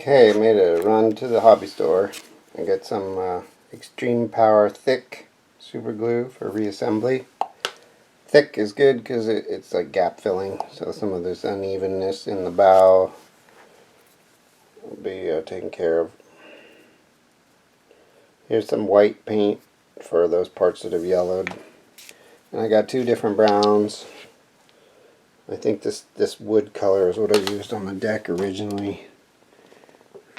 Okay, I made a run to the hobby store and got some extreme power thick super glue for reassembly. Thick is good because it's like gap filling, so some of this unevenness in the bow will be taken care of. Here's some white paint for those parts that have yellowed. And I got two different browns. I think this wood color is what I used on the deck originally.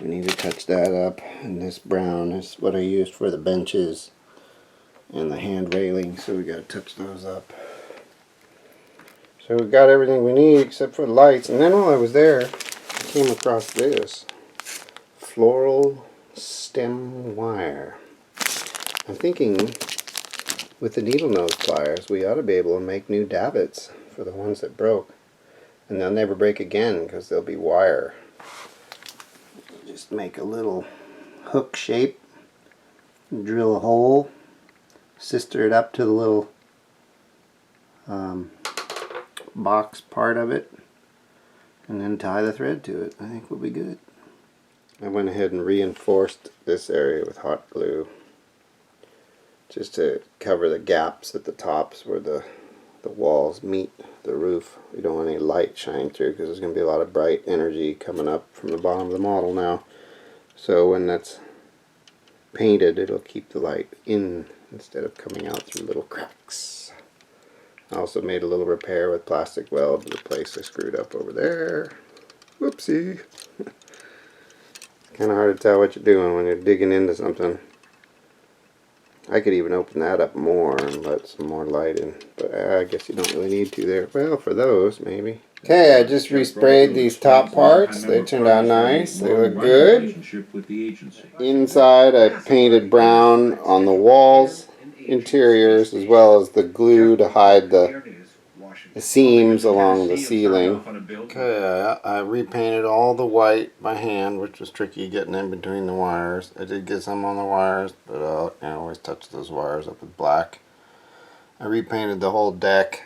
We need to touch that up, and this brown is what I used for the benches and the hand railing, so we got to touch those up. So we got everything we need except for the lights. And then while I was there, I came across this floral stem wire. I'm thinking with the needle nose pliers we ought to be able to make new davits for the ones that broke, and they'll never break again because they'll be wire. Just make a little hook shape, drill a hole, sister it up to the little box part of it, and then tie the thread to it. I think we'll be good. I went ahead and reinforced this area with hot glue just to cover the gaps at the tops where the walls meet the roof. We don't want any light shining through because there's going to be a lot of bright energy coming up from the bottom of the model now. So when that's painted, it'll keep the light in instead of coming out through little cracks. I also made a little repair with plastic weld to the place I screwed up over there. Whoopsie. It's kind of hard to tell what you're doing when you're digging into something. I could even open that up more and let some more light in, but I guess you don't really need to there. Well, for those, maybe. Okay, I just resprayed these top parts. They turned out nice. They look good. Inside, I painted brown on the walls, interiors, as well as the glue to hide the seams along the ceiling. Okay, I repainted all the white by hand, which was tricky getting in between the wires. I did get some on the wires, but I always touch those wires up with black. I repainted the whole deck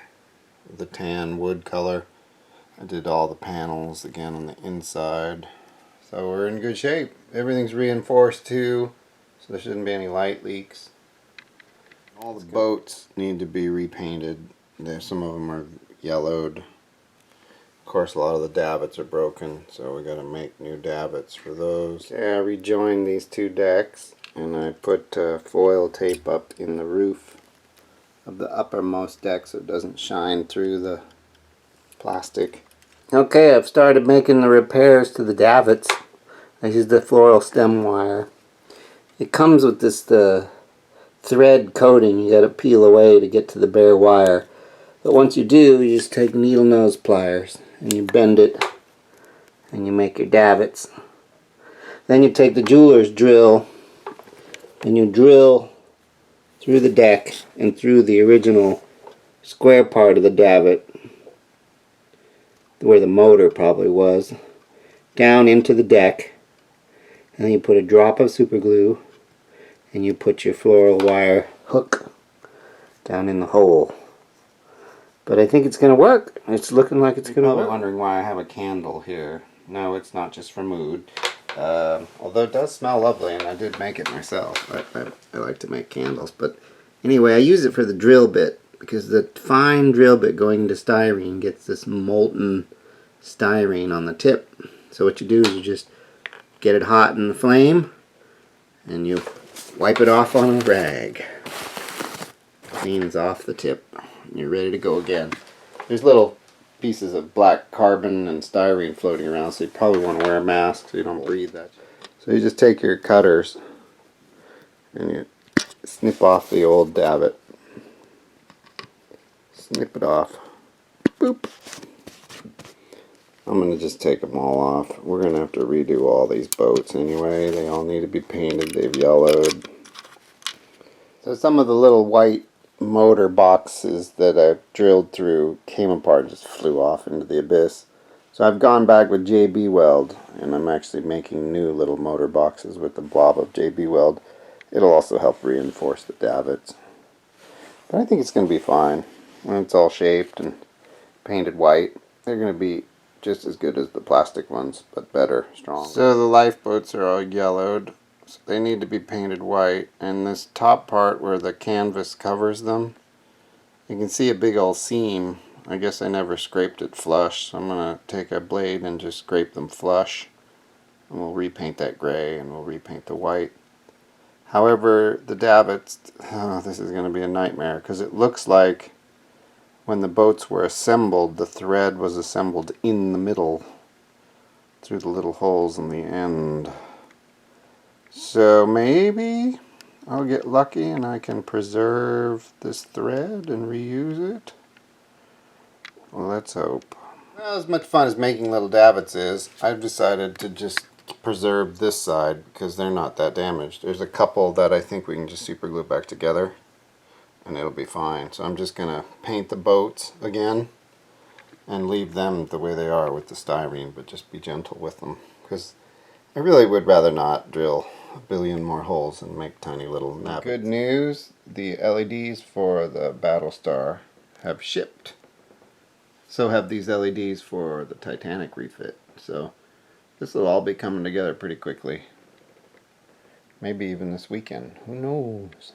with the tan wood color. I did all the panels again on the inside. So we're in good shape. Everything's reinforced too, so there shouldn't be any light leaks. All the boats need to be repainted. Some of them are yellowed. Of course, a lot of the davits are broken, so we got to make new davits for those. Okay, I rejoined these two decks, and I put foil tape up in the roof of the uppermost deck so it doesn't shine through the plastic. Okay, I've started making the repairs to the davits. I used the floral stem wire. It comes with this thread coating you got to peel away to get to the bare wire. But once you do, you just take needle nose pliers and you bend it and you make your davits. Then you take the jeweler's drill and you drill through the deck and through the original square part of the davit, where the motor probably was, down into the deck, and then you put a drop of super glue and you put your floral wire hook down in the hole. But I think it's going to work. It's looking like it's going to work. You're probably wondering why I have a candle here. No, it's not just for mood. Although it does smell lovely, and I did make it myself. I like to make candles. But anyway, I use it for the drill bit, because the fine drill bit going into styrene gets this molten styrene on the tip. So what you do is you just get it hot in the flame, and you wipe it off on a rag. Cleans off the tip. You're ready to go again. There's little pieces of black carbon and styrene floating around, so you probably want to wear a mask so you don't breathe that. So you just take your cutters and you snip off the old davit. Snip it off. Boop. I'm going to just take them all off. We're going to have to redo all these boats anyway. They all need to be painted. They've yellowed. So some of the little white motor boxes that I drilled through came apart and just flew off into the abyss. So I've gone back with JB Weld, and I'm actually making new little motor boxes with the blob of JB Weld. It'll also help reinforce the davits. But I think it's going to be fine when it's all shaped and painted white. They're going to be just as good as the plastic ones, but better, strong. So the lifeboats are all yellowed, so they need to be painted white. And this top part where the canvas covers them, you can see a big old seam. I guess I never scraped it flush, so I'm going to take a blade and just scrape them flush. And we'll repaint that gray and we'll repaint the white. However, the davits, oh, this is going to be a nightmare because it looks like when the boats were assembled, the thread was assembled in the middle through the little holes in the end. So maybe I'll get lucky and I can preserve this thread and reuse it. Well, let's hope. Well, as much fun as making little davits is, I've decided to just preserve this side because they're not that damaged. There's a couple that I think we can just super glue back together and it'll be fine. So I'm just going to paint the boats again and leave them the way they are with the styrene, but just be gentle with them because I really would rather not drill a billion more holes and make tiny little navets. Good news, the LEDs for the Battlestar have shipped. So have these LEDs for the Titanic refit. So this will all be coming together pretty quickly. Maybe even this weekend. Who knows?